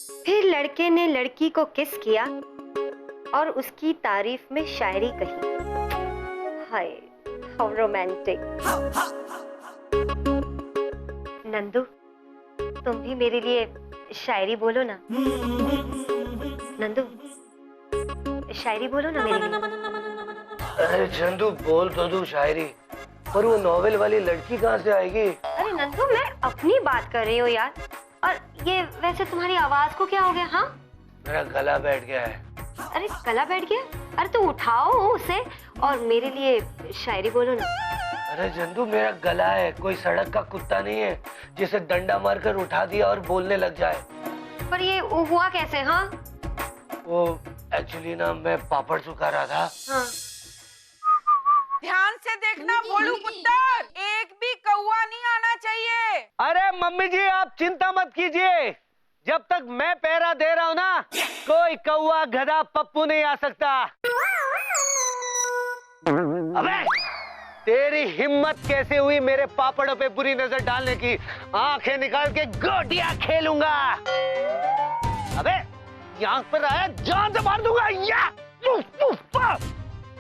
फिर लड़के ने लड़की को किस किया और उसकी तारीफ में शायरी कही। हाय, हाउ रोमांटिक। नंदू, तुम भी मेरे लिए शायरी बोलो ना। नंदू, शायरी बोलो ना मेरे लिए। अरे चंदू, बोल तो दू शायरी, पर वो नॉवेल वाली लड़की कहाँ से आएगी? अरे नंदू, मैं अपनी बात कर रही हूँ यार। और ये वैसे तुम्हारी आवाज को क्या हो गया? हाँ, मेरा गला बैठ गया है। अरे गला बैठ गया? अरे तो उठाओ उसे और मेरे लिए शायरी बोलो ना। अरे चंदू, मेरा गला है, कोई सड़क का कुत्ता नहीं है जिसे डंडा मारकर उठा दिया और बोलने लग जाए। पर ये हुआ कैसे? हाँ, वो एक्चुअली ना, मैं पापड़ सुखा रहा था। हाँ। ध्यान से देखना बोलू पुत्र, एक भी कौवा नहीं आना चाहिए। अरे मम्मी जी, आप चिंता मत कीजिए, जब तक मैं पहरा दे रहा हूँ ना, कोई कौवा गधा पप्पू नहीं आ सकता। अबे, तेरी हिम्मत कैसे हुई मेरे पापड़ों पे बुरी नजर डालने की? आंखें निकाल के गोटियां खेलूंगा। अबे, यहाँ पर आया, जान से मार दूंगा। या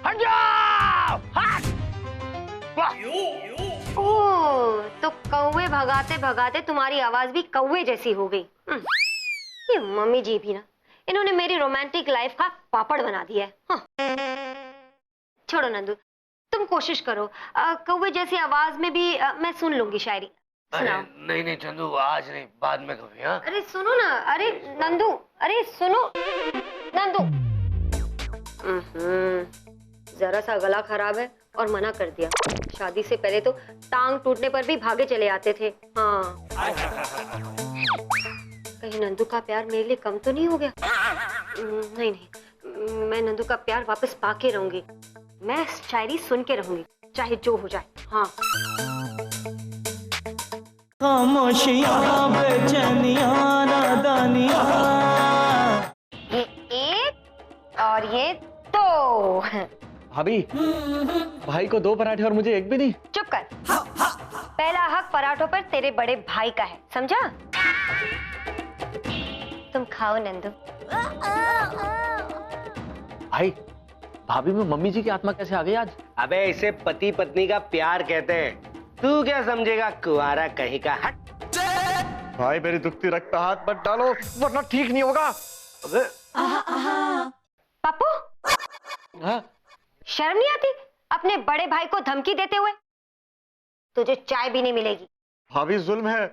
हट जाओ, हट। ओह, तो कौवे भगाते भगाते तुम्हारी आवाज भी कौवे जैसी हो गई। ये मम्मी जी भी ना, इन्होंने मेरी रोमांटिक लाइफ का पापड़ बना दिया है। हाँ। छोड़ो नंदू, तुम कोशिश करो, कौवे जैसी आवाज में भी मैं सुन लूंगी शायरी। सुनाओ। नहीं नहीं चंदू, आज नहीं, बाद में कभी। हाँ, अरे सुनो ना। अरे नंदू, अरे सुनो नंदू। जरा सा गला खराब है और मना कर दिया। शादी से पहले तो टांग टूटने पर भी भागे चले आते थे। हाँ, कहीं नंदू का प्यार मेरे लिए कम तो नहीं हो गया? नहीं नहीं, मैं नंदू का प्यार वापस पाके रहूंगी। मैं शायरी सुन के रहूंगी, चाहे जो हो जाए। हाँ। खामोशियां, बेचैनियां, नादानियां। ये एक और ये दो। भाभी, भाई को 2 पराठे और मुझे एक भी नहीं। चुप कर। पहला हक पराठों पर तेरे बड़े भाई का है, समझा? तुम खाओ नंदू। भाई, भाभी में मम्मी जी की आत्मा कैसे आ गई आज? अबे, इसे पति पत्नी का प्यार कहते हैं। तू क्या समझेगा कुंवारा कहीं का। हट। भाई, मेरी दुखती रग पे हाथ मत डालो, वरना ठीक नहीं होगा। अबे, पप्पू, हाँ? शर्म नहीं आती अपने बड़े भाई को धमकी देते हुए? तुझे चाय भी नहीं मिलेगी। भाभी, जुल्म है।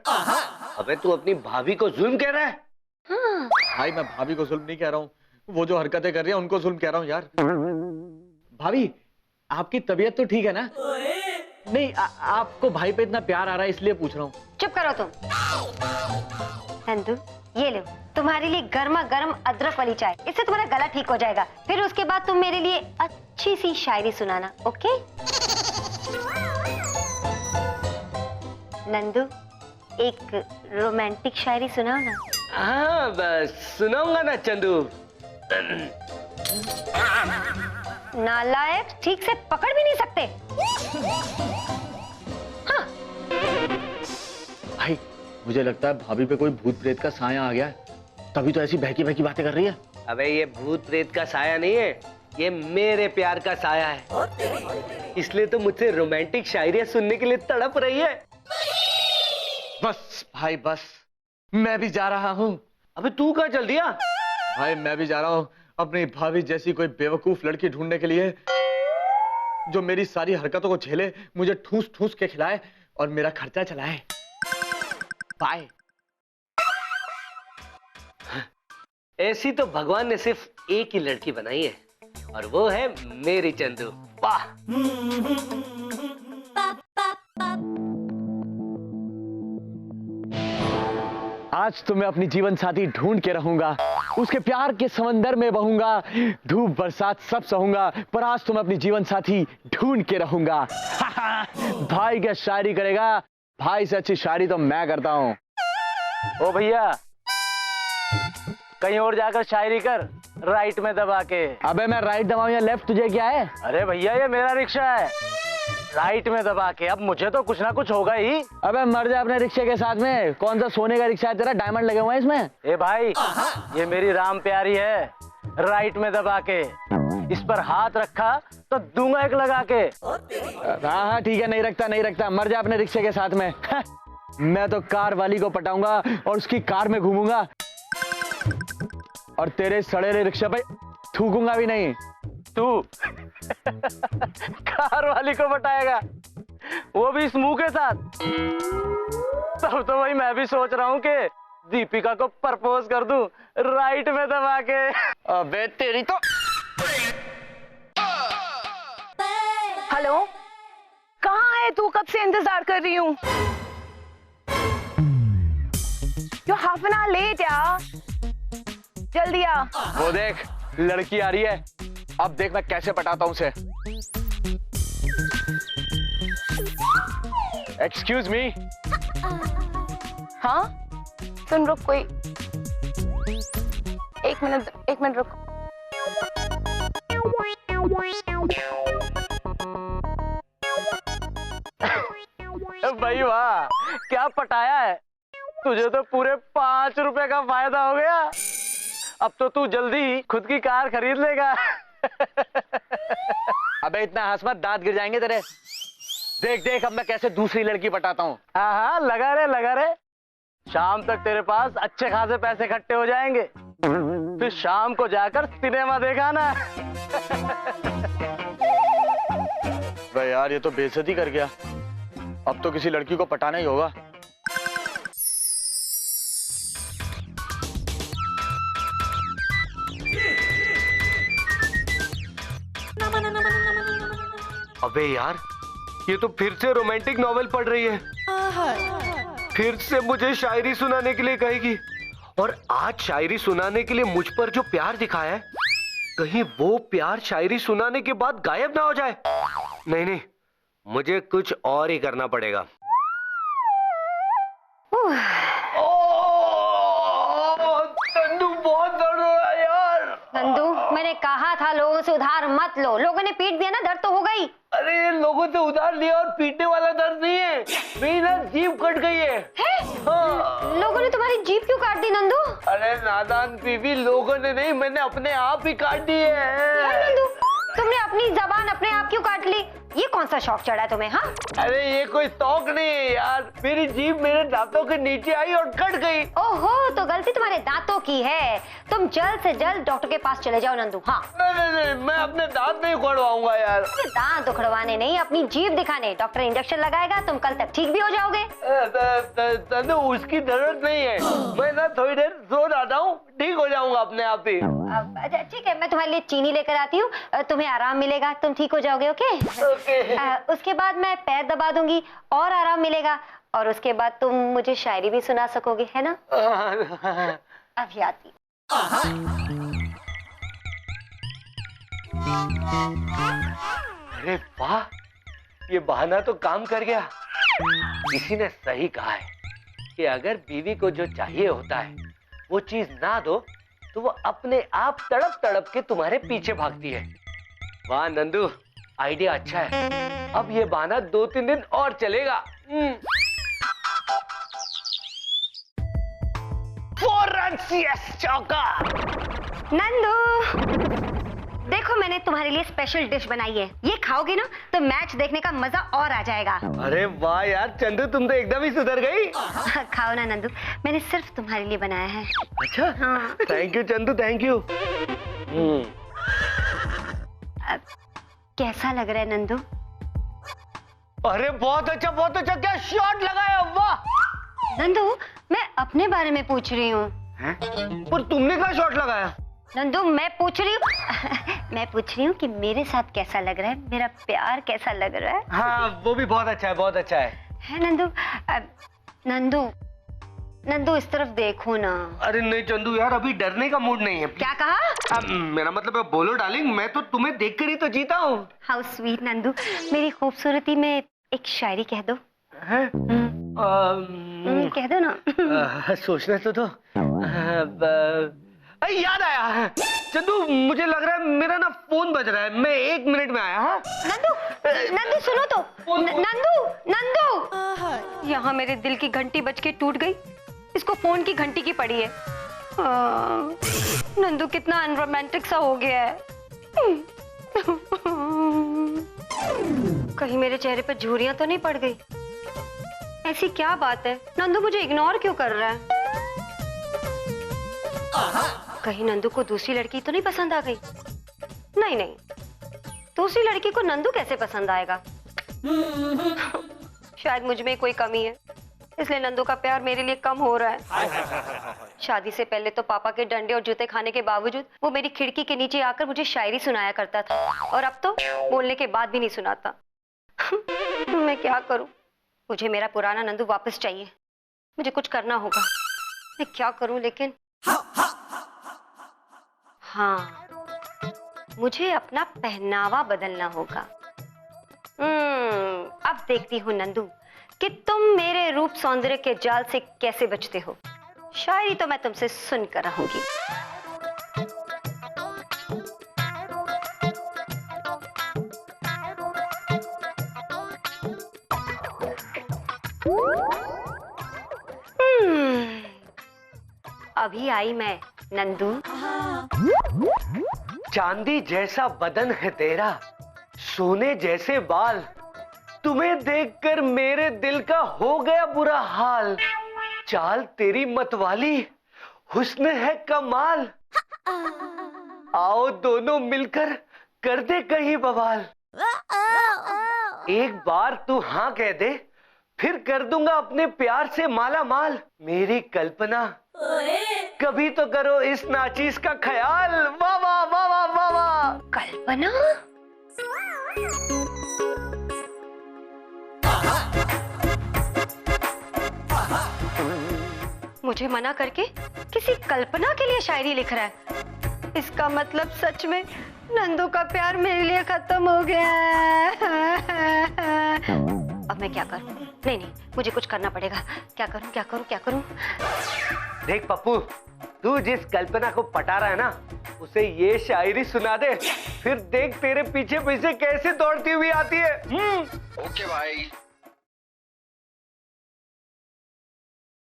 अबे, तू अपनी भाभी को जुल्म कह रहा है? हाँ। भाई, मैं भाभी को जुल्म नहीं कह रहा हूँ, वो जो हरकतें कर रही है उनको जुल्म कह रहा हूँ यार। भाभी, आपकी तबीयत तो ठीक है ना? नहीं, आपको भाई पे इतना प्यार आ रहा है इसलिए पूछ रहा हूँ। चुप करो तुम। नंदू, ये लो तुम्हारे लिए गर्मा गर्म अदरक वाली चाय। इससे तुम्हारा गला ठीक हो जाएगा। फिर उसके बाद तुम मेरे लिए अच्छी सी शायरी सुनाना, ओके? नंदू, एक रोमांटिक शायरी सुनाओ ना। हाँ, बस सुनाऊंगा ना चंदू। नालायक, ठीक से पकड़ भी नहीं सकते। हाँ। भाई, मुझे लगता है भाभी पे कोई भूत प्रेत का साया आ गया है, तभी तो ऐसी बहकी बहकी बातें कर रही है। अबे, ये भूत प्रेत का साया नहीं है, ये मेरे प्यार का साया है। इसलिए तो मुझसे रोमांटिक शायरियां सुनने के लिए तड़प रही है। बस भाई बस, मैं भी जा रहा हूँ। अबे, तू कहाँ चल दिया? भाई, मैं भी जा रहा हूँ अपनी भाभी जैसी कोई बेवकूफ लड़की ढूंढने के लिए, जो मेरी सारी हरकतों को झेले, मुझे ठूस ठूस के खिलाए और मेरा खर्चा चलाए। बाय। ऐसी तो भगवान ने सिर्फ एक ही लड़की बनाई है, और वो है मेरी चंदू। वाह। आज तो मैं अपनी जीवन साथी ढूंढ के रहूंगा, उसके प्यार के समंदर में बहूंगा, धूप बरसात सब सहूंगा, पर आज तो मैं अपनी जीवन साथी ढूंढ के रहूंगा। भाई क्या शायरी करेगा, भाई से अच्छी शायरी तो मैं करता हूँ। ओ भैया, कहीं और जाकर शायरी कर, राइट में दबा के। अबे, मैं राइट दबाऊं या लेफ्ट, तुझे क्या है? अरे भैया, ये मेरा रिक्शा है। राइट में दबा के। अब मुझे तो कुछ ना कुछ होगा ही। अबे मर जा अपने रिक्शे के साथ में। कौन सा सोने का रिक्शा है तेरा? डायमंड लगे हुए हैं इसमें। ए भाई, ये मेरी राम प्यारी है। राइट में दबा के, इस पर हाथ रखा तो दूंगा एक लगा के। हाँ हाँ ठीक है, नहीं रखता नहीं रखता। मर जा अपने रिक्शे के साथ में। मैं तो कार वाली को पटाऊंगा और उसकी कार में घूमूंगा और तेरे सड़े रिक्शे पे थूकूंगा भी नहीं। तू कार वाली को पटाएगा, वो भी इस मुंह के साथ? तब तो भाई मैं भी सोच रहा हूँ कि दीपिका को प्रपोज कर दूं राइट में दबा के। अबे तेरी तो। हेलो, कहाँ है तू? कब से इंतजार कर रही हूँ। You half an hour late यार, जल्दी आ। वो देख लड़की आ रही है। अब देख मैं कैसे पटाता हूँ उसे। Excuse me. हाँ सुन, रुक, कोई एक मिनट रुक। भाई वाह, क्या पटाया है। तुझे तो पूरे 5 रुपए का फायदा हो गया। अब तो तू जल्दी खुद की कार खरीद लेगा। अबे इतना हंस मत, दांत गिर जाएंगे तेरे। देख देख अब मैं कैसे दूसरी लड़की पटाता हूँ। हाँ लगा रहे। शाम तक तेरे पास अच्छे खासे पैसे इकट्ठे हो जाएंगे। फिर शाम को जाकर सिनेमा देखा ना। भाई यार ये तो बेइज्जती कर गया। अब तो किसी लड़की को पटाना ही होगा। अबे यार, ये तो फिर से रोमांटिक नॉवेल पढ़ रही है। फिर से मुझे शायरी सुनाने के लिए कहेगी। और आज शायरी सुनाने के लिए मुझ पर जो प्यार दिखाया है, कहीं वो प्यार शायरी सुनाने के बाद गायब ना हो जाए। नहीं, मुझे कुछ और ही करना पड़ेगा। नंदू बहुत दर्द हो रहा है यार। नंदू, मैंने कहा था लोगों से उधार मत लो। लोगों ने पीट दिया ना, दर्द तो हो गई। अरे लोगों से उधार लिया और पीटने वाला दर्द नहीं है, मेरी ना जीभ कट गई है। हाँ। लोगों ने तुम्हारी जीभ क्यों काट दी नंदू? अरे नादान बीवी, लोगों ने नहीं, मैंने अपने आप ही काट दी है। नंदू, तुमने अपनी जबान अपने आप क्यों काट ली? ये कौन सा शौक चढ़ा तुम्हें? हाँ, अरे ये कोई शौक नहीं है यार, मेरी जीभ मेरे दांतों के नीचे आई और कट गई। ओहो, तो गलती तुम्हारे दांतों की है। तुम जल्द से जल्द डॉक्टर के पास चले जाओ नंदू। हाँ नहीं, मैं अपने दांत नहीं उखड़वाऊंगा यार। दांत उखड़वाने नहीं, अपनी जीभ दिखाने। डॉक्टर इंजेक्शन लगाएगा, तुम कल तक ठीक भी हो जाओगे। तनु उसकी जरूरत नहीं है, मैं ना थोड़ी देर सो जाता हूँ, ठीक हो जाऊंगा अपने आप ही। अच्छा ठीक है, मैं तुम्हारे लिए चीनी लेकर आती हूँ, तुम्हें आराम मिलेगा, तुम ठीक हो जाओगे। ओके उसके बाद मैं पैर दबा दूंगी और आराम मिलेगा, और उसके बाद तुम मुझे शायरी भी सुना सकोगे, है ना? अभी आती। अरे वाह, ये बहाना तो काम कर गया। किसी ने सही कहा है कि अगर बीवी को जो चाहिए होता है वो चीज ना दो तो वो अपने आप तड़प तड़प के तुम्हारे पीछे भागती है। वाह नंदू, आइडिया अच्छा है। अब ये बहाना 2-3 दिन और चलेगा। चौका। नंदू देखो, मैंने तुम्हारे लिए स्पेशल डिश बनाई है। ये खाओगे ना तो मैच देखने का मजा और आ जाएगा। अरे वाह यार चंदू, तुम तो एकदम ही सुधर गई। खाओ ना नंदू, मैंने सिर्फ तुम्हारे लिए बनाया है। अच्छा हाँ। Thank you Chandu, thank you. कैसा लग रहा है नंदू? अरे बहुत अच्छा, क्या शॉट लगाया, वाह। नंदू, मैं अपने बारे में पूछ रही हूँ। पर तुमने क्या शॉट लगाया? नंदू मैं पूछ रही हूँ कि मेरे साथ कैसा लग रहा है, मेरा प्यार कैसा लग रहा है। हाँ वो भी बहुत अच्छा है, बहुत अच्छा है नंदू? नंदू इस तरफ देखो ना। अरे नहीं चंदू यार, अभी डरने का मूड नहीं है। क्या कहा? मेरा मतलब है, बोलो डार्लिंग, मैं तो तुम्हें देखकर ही तो जीता हूँ। हाउ स्वीट नंदू, मेरी खूबसूरती में एक शायरी कह दो। है? कह दो ना। सोचना तो दो। अरे याद आया चंदू, मुझे लग रहा है मेरा ना फोन बज रहा है, मैं 1 मिनट में आया। हाँ नंदू, नंदू सुनो तो, नंदू, नंदू, यहाँ मेरे दिल की घंटी बज के टूट गई, इसको फोन की घंटी की पड़ी है। नंदू कितना अनरोमांटिक सा हो गया है। कहीं मेरे चेहरे पर झुर्रियां तो नहीं पड़ गई? ऐसी क्या बात है, नंदू मुझे इग्नोर क्यों कर रहा है? कहीं नंदू को दूसरी लड़की तो नहीं पसंद आ गई? नहीं नहीं, दूसरी लड़की को नंदू कैसे पसंद आएगा? शायद मुझ में कोई कमी है, इसलिए नंदू का प्यार मेरे लिए कम हो रहा है। शादी से पहले तो पापा के डंडे और जूते खाने के बावजूद वो मेरी खिड़की के नीचे आकर मुझे शायरी सुनाया करता था, और अब तो बोलने के बाद भी नहीं सुनाता। मैं क्या करूं? मुझे मेरा पुराना नंदू वापस चाहिए, मुझे कुछ करना होगा। मैं क्या करूं लेकिन? हाँ, मुझे अपना पहनावा बदलना होगा। अब देखती हूँ नंदू कि तुम मेरे रूप सौंदर्य के जाल से कैसे बचते हो। शायरी तो मैं तुमसे सुनकर रहूंगी। अभी आई मैं नंदू। चांदी जैसा बदन है तेरा, सोने जैसे बाल, तुम्हें देखकर मेरे दिल का हो गया बुरा हाल। चाल तेरी मतवाली, हुस्न है कमाल, आओ दोनों मिलकर कर दे कहीं बवाल। एक बार तू हाँ कह दे, फिर कर दूंगा अपने प्यार से माला माल। मेरी कल्पना, कभी तो करो इस नाचीज का ख्याल। वाह वाह वाह वाह वाह वाह। कल्पना? मुझे मना करके किसी कल्पना के लिए शायरी लिख रहा है। इसका मतलब सच में नंदू का प्यार मेरे लिए खत्म हो गया है। अब मैं क्या करूं? नहीं नहीं, मुझे कुछ करना पड़ेगा। क्या करूं, क्या करूं, क्या करूं? देख पप्पू, तू जिस कल्पना को पटा रहा है ना, उसे ये शायरी सुना दे, फिर देख तेरे पीछे पीछे कैसे दौड़ती हुई आती है। ओके भाई।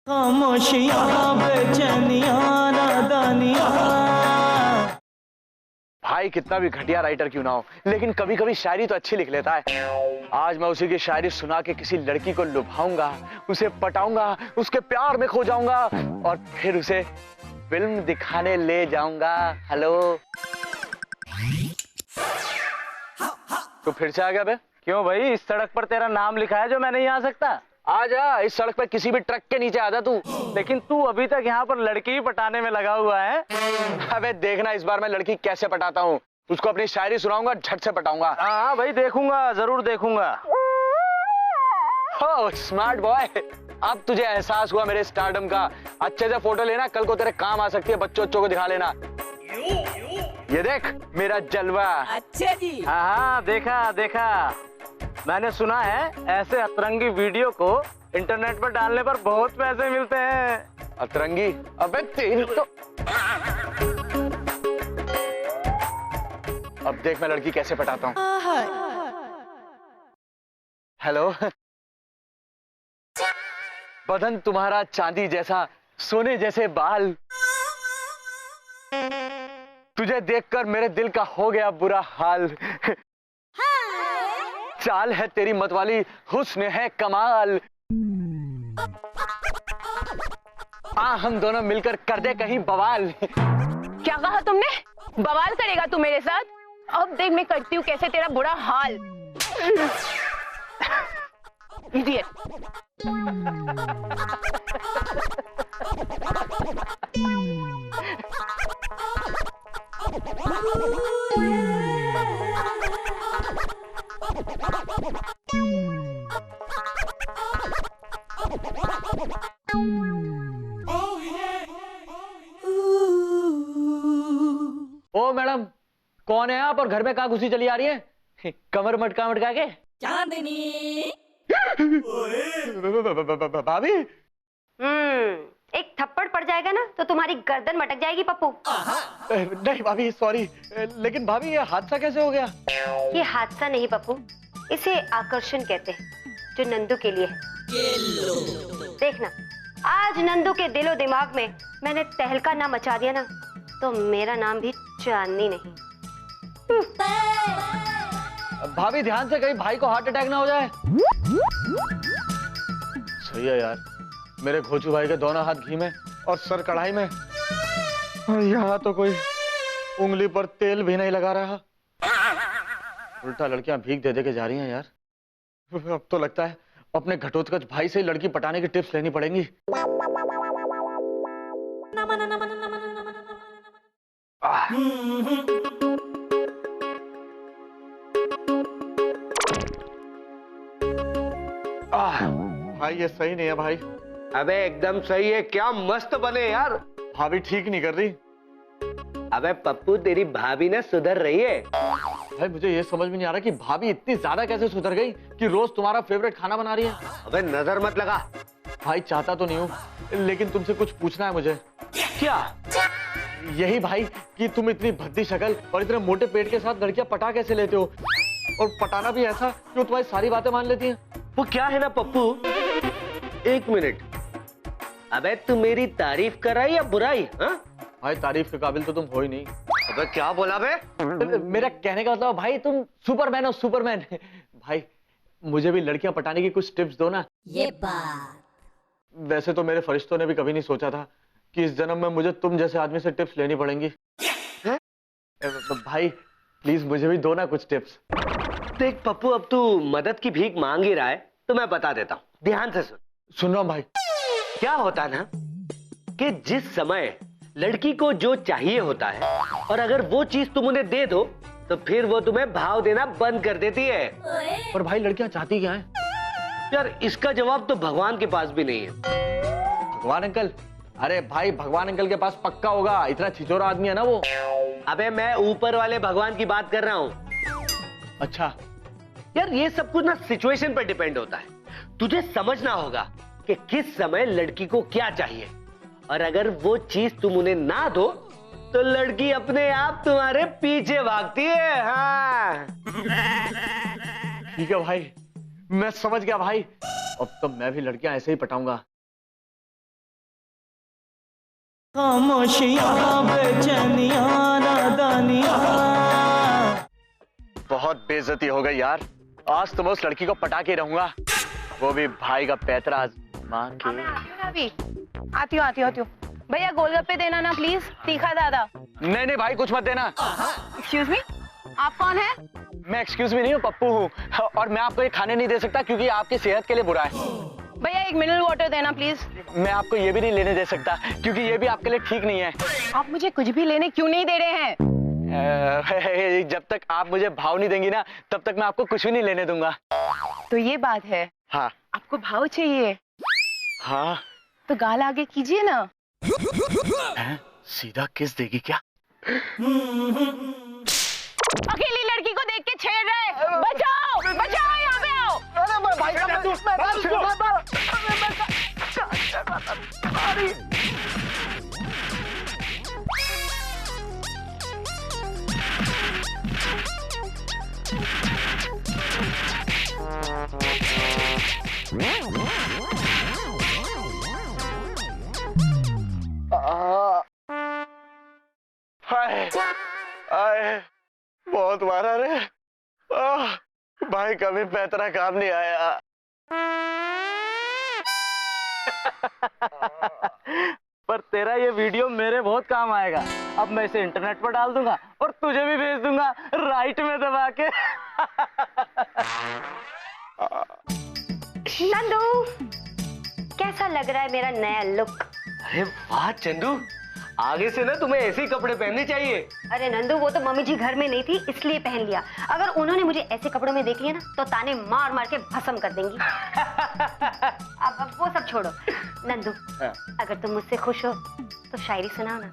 खामोशियां बेचैनियां नादानियां। भाई कितना भी घटिया राइटर क्यों ना हो, लेकिन कभी कभी शायरी तो अच्छी लिख लेता है। आज मैं उसी की शायरी सुना के किसी लड़की को लुभाऊंगा, उसे पटाऊंगा, उसके प्यार में खो जाऊंगा और फिर उसे फिल्म दिखाने ले जाऊंगा। हेलो, तो फिर से आ गया बे? क्यों भाई, इस सड़क पर तेरा नाम लिखा है जो मैं नहीं आ सकता? आ जा, इस सड़क पे किसी भी ट्रक के नीचे आ जा तू। लेकिन तू अभी तक यहाँ पर लड़की ही पटाने में लगा हुआ है। अबे देखना इस बार मैं लड़की कैसे पटाता हूँ, उसको अपनी शायरी सुनाऊंगा, झट से पटाऊंगा। हाँ भाई, देखूंगा, जरूर देखूंगा। हो स्मार्ट बॉय, अब तुझे एहसास हुआ मेरे स्टारडम का। अच्छे से फोटो लेना, कल को तेरे काम आ सकती है, बच्चों को दिखा लेना। ये देख मेरा जलवा। अच्छा जी। हाँ देखा देखा। मैंने सुना है ऐसे अतरंगी वीडियो को इंटरनेट पर डालने पर बहुत पैसे मिलते हैं। अतरंगी? अबे तेरी तो। अब देख मैं लड़की कैसे पटाता हूँ। हेलो, बदन तुम्हारा चांदी जैसा, सोने जैसे बाल, तुझे देखकर मेरे दिल का हो गया बुरा हाल। चाल है तेरी मतवाली, हुस्न है कमाल, हम दोनों मिलकर कर दे कहीं बवाल। क्या कहा तुमने? बवाल करेगा तू मेरे साथ? अब देख मैं करती हूँ कैसे तेरा बुरा हाल। इडियट। ओ मैडम, कौन है आप और घर में कहाँ घुसी चली आ रही है? कमर मटका मटका के। चांदनी। भाभी, एक थप्पड़ पड़ जाएगा ना तो तो तुम्हारी गर्दन मटक जाएगी पप्पू। नहीं भाभी सॉरी, लेकिन भाभी ये हादसा कैसे हो गया? ये हादसा नहीं पप्पू, इसे आकर्षण कहते हैं, जो नंदू के लिए है। देखना, आज नंदू के दिलो दिमाग में मैंने तहलका ना मचा दिया ना, तो मेरा नाम भी चांदनी नहीं। भाभी ध्यान से, कहीं भाई को हार्ट अटैक ना हो जाए। सही है यार, मेरे घोचू भाई के दोनों हाथ घी में और सर कढ़ाई में, और यहाँ तो कोई उंगली पर तेल भी नहीं लगा रहा। उल्टा लड़कियां भीख दे दे के जा रही हैं यार। अब तो लगता है अपने घटोत्कच भाई से लड़की पटाने की टिप्स लेनी पड़ेंगी। भाई ये सही नहीं है भाई। अबे एकदम सही है, क्या मस्त बने यार। भाभी ठीक नहीं कर रही। अबे पप्पू, तेरी भाभी ना सुधर रही है। भाई मुझे ये समझ में नहीं आ रहा कि भाभी इतनी ज्यादा कैसे सुधर गई कि रोज तुम्हारा फेवरेट खाना बना रही है। अबे नजर मत लगा। भाई चाहता तो नहीं हूँ, लेकिन तुमसे कुछ पूछना है मुझे। क्या? यही भाई कि तुम इतनी भद्दी शक्ल और इतने मोटे पेट के साथ लड़कियां पटा कैसे लेते हो, और पटाना भी ऐसा कि वो तुम्हारी सारी बातें मान लेती हैं। वो क्या है ना पप्पू, एक मिनट। अबे तू मेरी तारीफ कर रहा है या बुराई? हाँ भाई तारीफ के काबिल तो तुम हो ही नहीं। अबे क्या बोला बे? मेरा कहने का मतलब भाई तुम सुपरमैन हो, सुपरमैन। भाई मुझे भी लड़कियां पटाने की कुछ टिप्स दो ना। ये बात वैसे तो मेरे फरिश्तों ने भी कभी नहीं सोचा था कि इस जन्म में मुझे तुम जैसे आदमी से टिप्स लेनी पड़ेंगी। भाई प्लीज मुझे भी दो ना कुछ टिप्स। देख पप्पू, अब तू मदद की भीख मांग ही रहा है तो मैं बता देता हूँ, ध्यान से सुन। सुन रहा हूँ भाई। क्या होता ना कि जिस समय लड़की को जो चाहिए होता है और अगर वो चीज तुम उन्हें दे दो तो फिर वो तुम्हें भाव देना बंद कर देती है। पर भाई लड़कियां चाहती क्या है? यार इसका जवाब तो भगवान के पास भी नहीं है। भगवान अंकल? अरे भाई भगवान अंकल के पास पक्का होगा, इतना छिचोरा आदमी है ना वो। अबे मैं ऊपर वाले भगवान की बात कर रहा हूँ। अच्छा यार ये सब कुछ ना सिचुएशन पर डिपेंड होता है। तुझे समझना होगा कि किस समय लड़की को क्या चाहिए, और अगर वो चीज तुम उन्हें ना दो तो लड़की अपने आप तुम्हारे पीछे भागती है। हाँ ठीक है भाई, मैं समझ गया भाई। अब तो मैं भी लड़कियां ऐसे ही पटाऊंगा। खामोशियां बेचैनियां नादानियां। बहुत बेइज्जती हो गई यार, आज तो मैं उस लड़की को पटा के रहूंगा, वो भी भाई का पैतरा मान के। आती हूँ। भैया गोलगप्पे देना ना प्लीज, तीखा दादा। नहीं नहीं भाई कुछ मत देना। एक्सक्यूज मी, आप कौन है? मैं एक्सक्यूज मी नहीं हूँ, पप्पू हूँ, और मैं आपको ये खाने नहीं दे सकता क्योंकि आपकी सेहत के लिए बुरा है। भैया एक मिनरल वाटर देना प्लीज। मैं आपको ये भी नहीं लेने दे सकता क्योंकि ये भी आपके लिए ठीक नहीं है। आप मुझे कुछ भी लेने क्यों नहीं दे रहे हैं? जब तक आप मुझे भाव नहीं देंगी ना तब तक मैं आपको कुछ भी नहीं लेने दूंगा। तो ये बात है। हाँ आपको भाव चाहिए? हाँ। तो गाल आगे कीजिए ना। सीधा किस देगी क्या? अकेली लड़की को देख के छेड़ रहे। बचाओ बचाओ, यहाँ पे आओ। अरे भाई बहुत मारा रे। भाई कभी पैतरा काम नहीं आया। पर तेरा ये वीडियो मेरे बहुत काम आएगा। अब मैं इसे इंटरनेट पर डाल दूंगा और तुझे भी भेज दूंगा राइट में दबा के। नंदू, कैसा लग रहा है मेरा नया लुक? अरे वाह चंदू, आगे से ना तुम्हें ऐसे ही कपड़े पहनने चाहिए। अरे नंदू, वो तो मम्मी जी घर में नहीं थी इसलिए पहन लिया। अगर उन्होंने मुझे ऐसे कपड़ों में देख लिया ना तो ताने मार मार के भस्म कर देंगी। अब वो सब छोड़ो। नंदू, अगर तुम मुझसे खुश हो तो शायरी सुनाओ ना।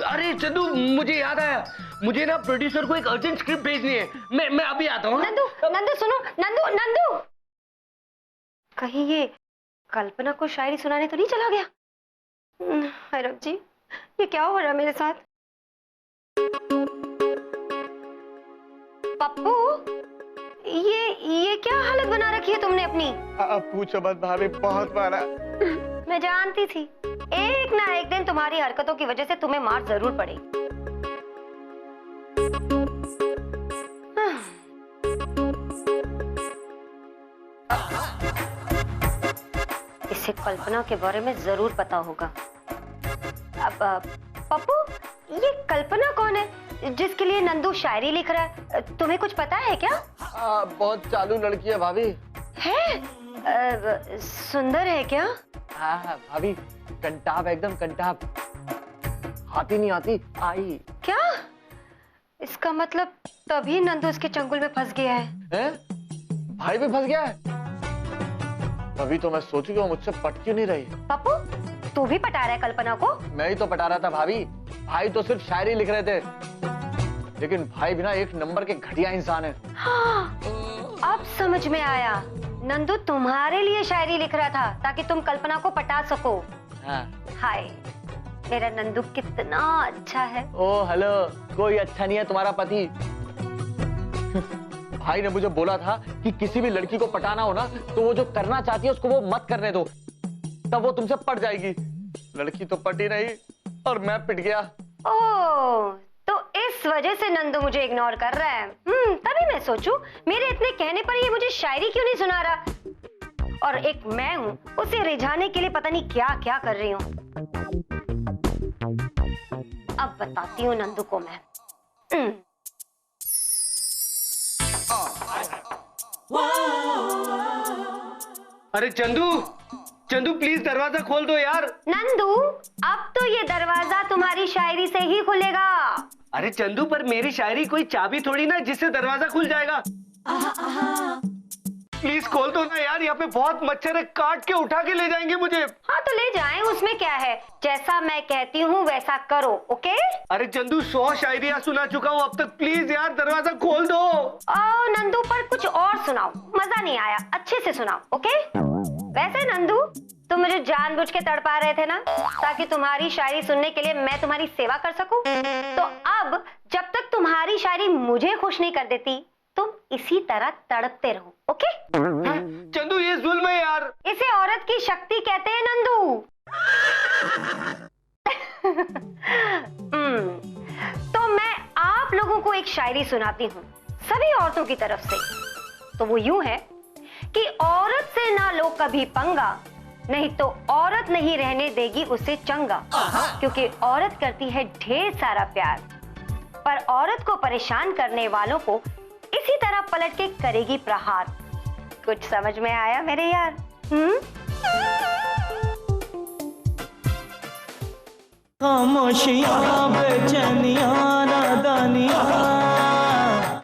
अरे चंदू, मुझे याद आया, मुझे ना प्रोड्यूसर को एक अर्जेंट स्क्रिप्ट भेजनी है। मैं अभी आता हूँ। नंदू, नंदू सुनो, नंदू नंदू, कहीं ये कल्पना को शायरी सुनाने तो नहीं चला गया? हाय रब जी, ये क्या हो रहा है मेरे साथ? पप्पू, ये क्या हालत बना रखी है तुमने अपनी? अब पूछो मत भाभी, बहुत मारा। मैं जानती थी एक ना एक दिन तुम्हारी हरकतों की वजह से तुम्हें मार जरूर पड़ेगी। इसे कल्पना के बारे में जरूर पता होगा। अब पप्पू, ये कल्पना कौन है जिसके लिए नंदू शायरी लिख रहा है? तुम्हें कुछ पता है क्या? बहुत चालू लड़की है भाभी। है? सुंदर है क्या? हाँ भाभी, कंटाप एकदम कंटाप। आती नहीं आती आई। क्या? इसका मतलब तभी नंदू इसके चंगुल में फंस गया है। हैं? भाई भी फंस गया है? अभी तो मैं सोचू कि वो मुझसे पट क्यों नहीं रही। पप्पू, तू भी पटा रहा है कल्पना को? मैं ही तो पटा रहा था भाभी। भाई तो सिर्फ शायरी लिख रहे थे, लेकिन भाई भी ना एक नंबर के घटिया इंसान है। हाँ, अब समझ में आया। नंदू तुम्हारे लिए शायरी लिख रहा था ताकि तुम कल्पना को पटा सको। हाँ। हाय, मेरा नंदू कितना अच्छा है। ओ हेलो, कोई अच्छा नहीं है तुम्हारा पति। भाई ने मुझे बोला था कि किसी भी लड़की को पटाना हो ना तो वो जो करना चाहती है उसको वो मत करने दो, तब वो तुमसे पट जाएगी। लड़की तो पटी नहीं और मैं पिट गया। ओह, तो इस वजह से नंदू मुझे इग्नोर कर रहा है। तभी मैं सोचूं मेरे इतने कहने पर ये मुझे शायरी क्यों नहीं सुना रहा। और एक मैं हूँ उसे रिझाने के लिए पता नहीं क्या क्या कर रही हूँ। अब बताती हूँ नंदू को मैं। अरे चंदू, चंदू प्लीज दरवाजा खोल दो यार। नंदू, अब तो ये दरवाजा तुम्हारी शायरी से ही खुलेगा। अरे चंदू, पर मेरी शायरी कोई चाबी थोड़ी ना जिससे दरवाजा खुल जाएगा। प्लीज खोल दो ना यार, यहाँ पे बहुत मच्छर है, काट के उठा के ले जाएंगे मुझे। हाँ तो ले जाएं, उसमें क्या है। जैसा मैं कहती हूँ वैसा करो, ओके? अरे चंदू, 100 शायरियाँ सुना चुका हूँ अब तक, प्लीज यार दरवाजा खोल दो। आओ नंदू, पर कुछ और सुनाओ, मजा नहीं आया, अच्छे से सुनाओ, ओके? वैसे नंदू, तुम मुझे जानबूझ के तड़पा रहे थे ना ताकि तुम्हारी शायरी सुनने के लिए मैं तुम्हारी सेवा कर सकूं। तो अब जब तक तुम्हारी शायरी मुझे खुश नहीं कर देती, तुम इसी तरह तड़पते रहो, ओके? चंदू, ये जुल्म है यार। इसे औरत की शक्ति कहते हैं नंदू। तो मैं आप लोगों को एक शायरी सुनाती हूँ सभी औरतों की तरफ से। तो वो यूं है कि औरत से ना लो कभी पंगा, नहीं तो औरत नहीं रहने देगी उसे चंगा। क्योंकि औरत करती है ढेर सारा प्यार, पर औरत को परेशान करने वालों को इसी तरह पलट के करेगी प्रहार। कुछ समझ में आया मेरे यार? खामोशियां बेचैनियां